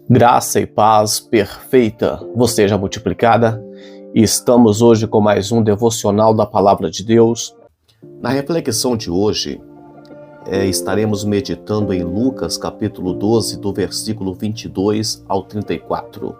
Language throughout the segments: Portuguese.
Graça e paz perfeita, você seja multiplicada. E estamos hoje com mais um devocional da Palavra de Deus. Na reflexão de hoje, estaremos meditando em Lucas capítulo 12, do versículo 22 ao 34.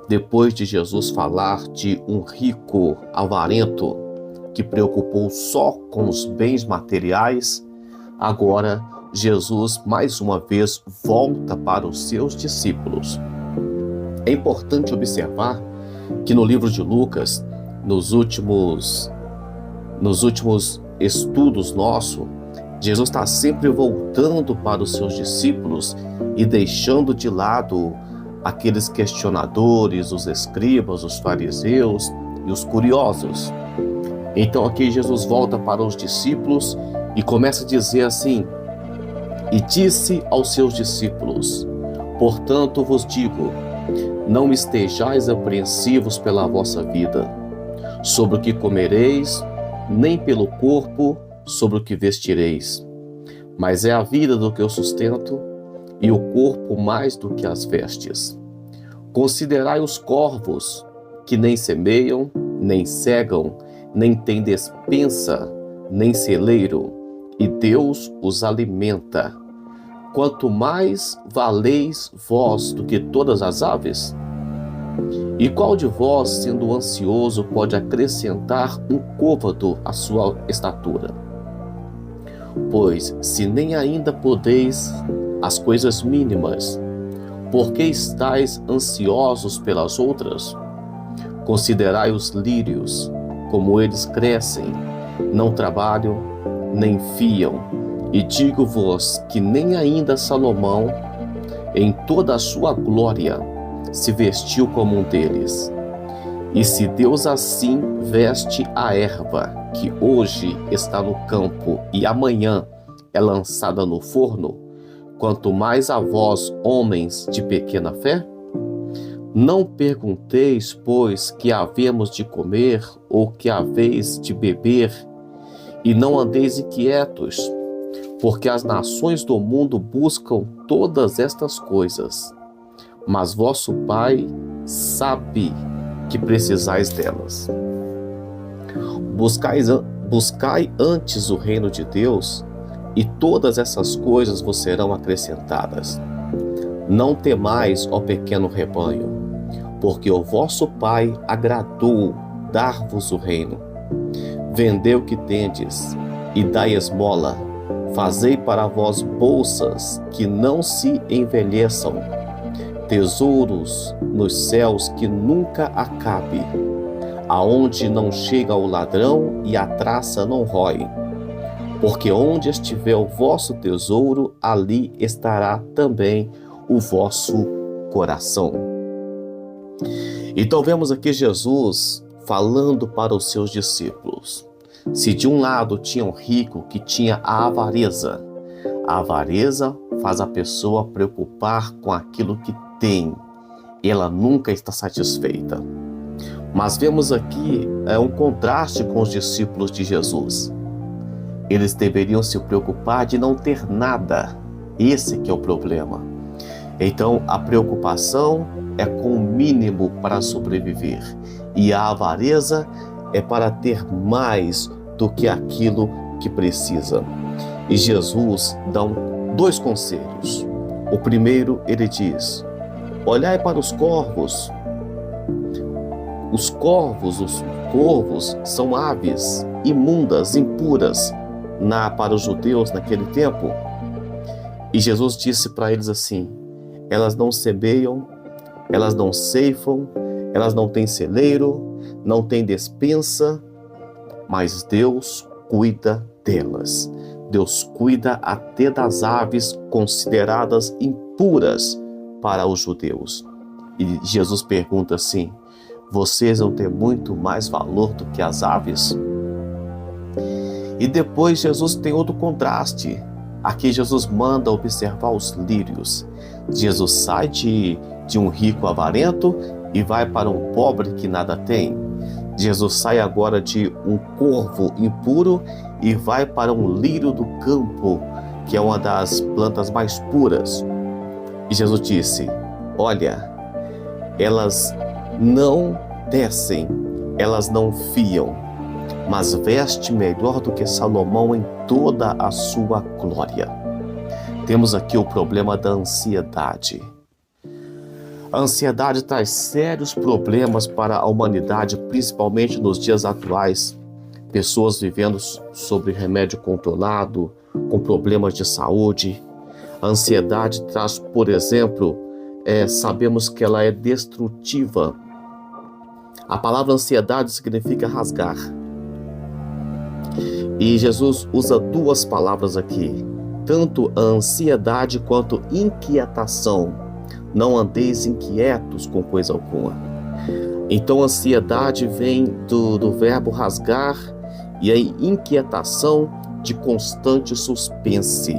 Depois de Jesus falar de um rico avarento que preocupou só com os bens materiais, agora Jesus mais uma vez volta para os seus discípulos. É importante observar que no livro de Lucas, nos últimos estudos nossos, Jesus está sempre voltando para os seus discípulos e deixando de lado aqueles questionadores, os escribas, os fariseus e os curiosos. Então aqui Jesus volta para os discípulos e começa a dizer assim: e disse aos seus discípulos: portanto vos digo, não estejais apreensivos pela vossa vida, sobre o que comereis, nem pelo corpo, sobre o que vestireis. Mas é a vida do que o sustento, e o corpo mais do que as vestes. Considerai os corvos, que nem semeiam, nem cegam, nem têm despensa, nem celeiro, e Deus os alimenta. Quanto mais valeis vós do que todas as aves? E qual de vós, sendo ansioso, pode acrescentar um côvado à sua estatura? Pois, se nem ainda podeis as coisas mínimas, por que estáis ansiosos pelas outras? Considerai os lírios, como eles crescem, não trabalham, nem fiam. E digo-vos que nem ainda Salomão, em toda a sua glória, se vestiu como um deles. E se Deus assim veste a erva, que hoje está no campo e amanhã é lançada no forno, quanto mais a vós, homens de pequena fé? Não pergunteis, pois, que havemos de comer ou que haveis de beber, e não andeis inquietos, porque as nações do mundo buscam todas estas coisas, mas vosso Pai sabe que precisais delas. Buscai antes o reino de Deus, e todas essas coisas vos serão acrescentadas. Não temais, ó pequeno rebanho, porque o vosso Pai agradou dar-vos o reino. Vendei o que tendes, e dai esmola. Fazei para vós bolsas que não se envelheçam, tesouros nos céus que nunca acabe, aonde não chega o ladrão e a traça não rói. Porque onde estiver o vosso tesouro, ali estará também o vosso coração. Então vemos aqui Jesus falando para os seus discípulos. Se de um lado tinha um rico que tinha a avareza faz a pessoa preocupar com aquilo que tem. Ela nunca está satisfeita. Mas vemos aqui um contraste com os discípulos de Jesus. Eles deveriam se preocupar de não ter nada. Esse que é o problema. Então a preocupação é com o mínimo para sobreviver. E a avareza é para ter mais do que aquilo que precisa. E Jesus dá dois conselhos. O primeiro, ele diz: olhai para os corvos. Os corvos são aves imundas, impuras para os judeus naquele tempo. E Jesus disse para eles assim: elas não semeiam, elas não ceifam, elas não têm celeiro, não têm despensa, mas Deus cuida delas. Deus cuida até das aves consideradas impuras para os judeus. E Jesus pergunta assim: vocês vão ter muito mais valor do que as aves? E depois Jesus tem outro contraste. Aqui Jesus manda observar os lírios. Jesus sai de um rico avarento e vai para um pobre que nada tem. Jesus sai agora de um corvo impuro e vai para um lírio do campo, que é uma das plantas mais puras. E Jesus disse: Olha, elas não tecem, elas não fiam, mas veste melhor do que Salomão em toda a sua glória. Temos aqui o problema da ansiedade. A ansiedade traz sérios problemas para a humanidade, principalmente nos dias atuais. Pessoas vivendo sob remédio controlado, com problemas de saúde. A ansiedade traz, por exemplo, sabemos que ela é destrutiva. A palavra ansiedade significa rasgar. E Jesus usa duas palavras aqui, tanto a ansiedade quanto inquietação. Não andeis inquietos com coisa alguma. Então a ansiedade vem do verbo rasgar e a inquietação de constante suspense.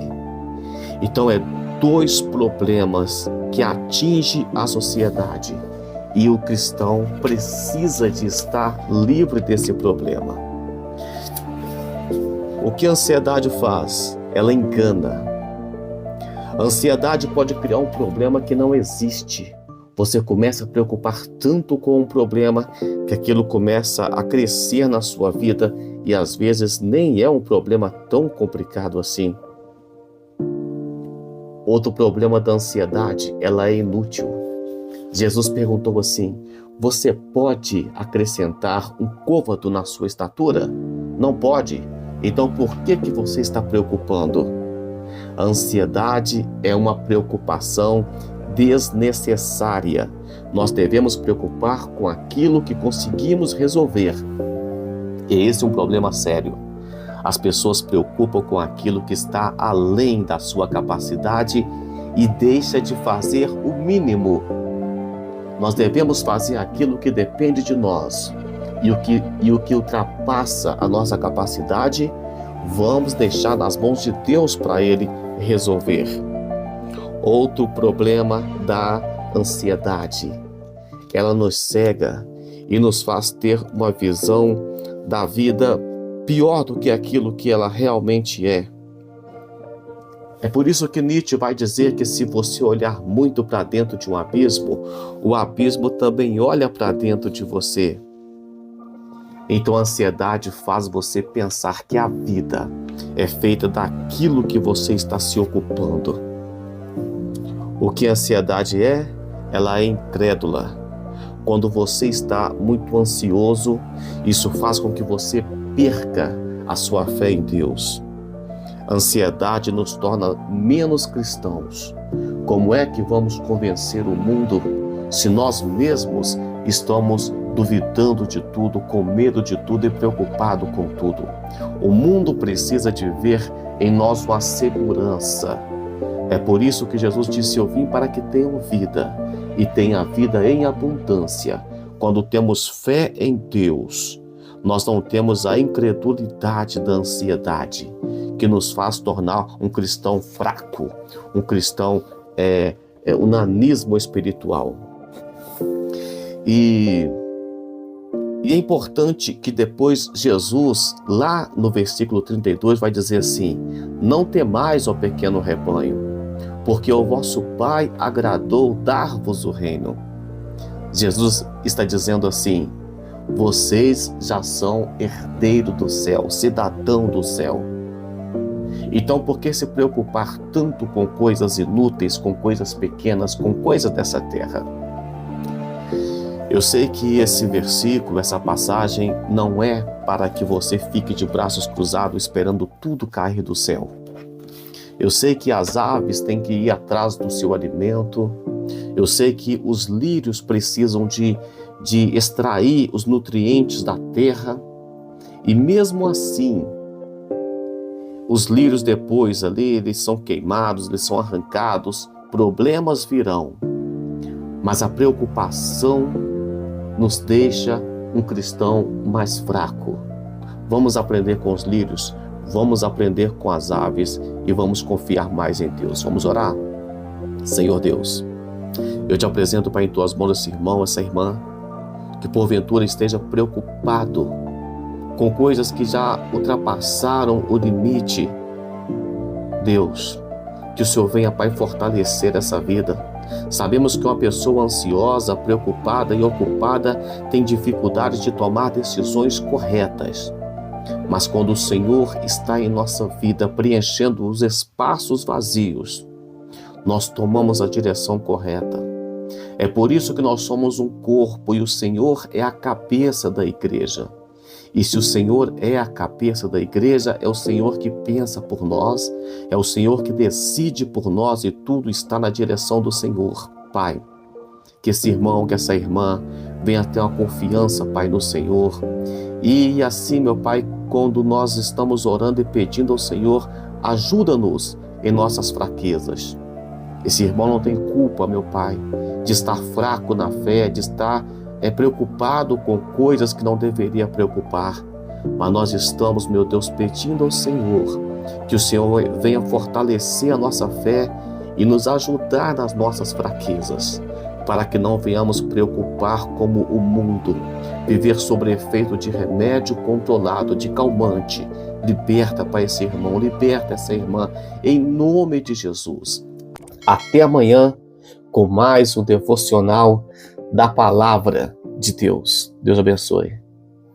Então é dois problemas que atingem a sociedade e o cristão precisa de estar livre desse problema. O que a ansiedade faz? Ela engana. A ansiedade pode criar um problema que não existe. Você começa a preocupar tanto com um problema que aquilo começa a crescer na sua vida e às vezes nem é um problema tão complicado assim. Outro problema da ansiedade, ela é inútil. Jesus perguntou assim: você pode acrescentar um côvado na sua estatura? Não pode. Então por que você está preocupando? A ansiedade é uma preocupação desnecessária. Nós devemos preocupar com aquilo que conseguimos resolver. E esse é um problema sério. As pessoas preocupam com aquilo que está além da sua capacidade e deixa de fazer o mínimo. Nós devemos fazer aquilo que depende de nós. E o que ultrapassa a nossa capacidade, vamos deixar nas mãos de Deus para Ele resolver. Outro problema da ansiedade. Ela nos cega e nos faz ter uma visão da vida pior do que aquilo que ela realmente é. É por isso que Nietzsche vai dizer que se você olhar muito para dentro de um abismo, o abismo também olha para dentro de você. Então a ansiedade faz você pensar que a vida é feita daquilo que você está se ocupando. O que a ansiedade é? Ela é incrédula. Quando você está muito ansioso, isso faz com que você perca a sua fé em Deus. A ansiedade nos torna menos cristãos. Como é que vamos convencer o mundo se nós mesmos estamos duvidando de tudo, com medo de tudo e preocupado com tudo? O mundo precisa de ver em nós uma segurança. É por isso que Jesus disse: eu vim para que tenham vida e tenha vida em abundância. Quando temos fé em Deus, nós não temos a incredulidade da ansiedade, que nos faz tornar um cristão fraco, um cristão um nanismo espiritual. E é importante que depois Jesus, lá no versículo 32, vai dizer assim: não temais, ó pequeno rebanho, porque o vosso Pai agradou dar-vos o reino. Jesus está dizendo assim: vocês já são herdeiro do céu, cidadão do céu. Então, por que se preocupar tanto com coisas inúteis, com coisas pequenas, com coisas dessa terra? Eu sei que esse versículo, essa passagem, não é para que você fique de braços cruzados esperando tudo cair do céu. Eu sei que as aves têm que ir atrás do seu alimento. Eu sei que os lírios precisam de extrair os nutrientes da terra. E mesmo assim, os lírios depois ali, eles são queimados, eles são arrancados, problemas virão. Mas a preocupação nos deixa um cristão mais fraco. Vamos aprender com os lírios, vamos aprender com as aves e vamos confiar mais em Deus. Vamos orar? Senhor Deus, eu te apresento, Pai, em tuas mãos esse irmão, essa irmã, que porventura esteja preocupado com coisas que já ultrapassaram o limite. Deus, que o Senhor venha, Pai, fortalecer essa vida, Sabemos que uma pessoa ansiosa, preocupada e ocupada tem dificuldade de tomar decisões corretas. Mas quando o Senhor está em nossa vida, preenchendo os espaços vazios, nós tomamos a direção correta. É por isso que nós somos um corpo e o Senhor é a cabeça da igreja. E se o Senhor é a cabeça da igreja, é o Senhor que pensa por nós, é o Senhor que decide por nós e tudo está na direção do Senhor. Pai, que esse irmão, que essa irmã venha ter uma confiança, Pai, no Senhor. E assim, meu Pai, quando nós estamos orando e pedindo ao Senhor, ajuda-nos em nossas fraquezas. Esse irmão não tem culpa, meu Pai, de estar fraco na fé, de estar preocupado com coisas que não deveria preocupar. Mas nós estamos, meu Deus, pedindo ao Senhor que o Senhor venha fortalecer a nossa fé e nos ajudar nas nossas fraquezas, para que não venhamos preocupar como o mundo, viver sob efeito de remédio controlado, de calmante. Liberta, Pai, esse irmão, liberta essa irmã, em nome de Jesus. Até amanhã com mais um devocional da Palavra de Deus. Deus abençoe.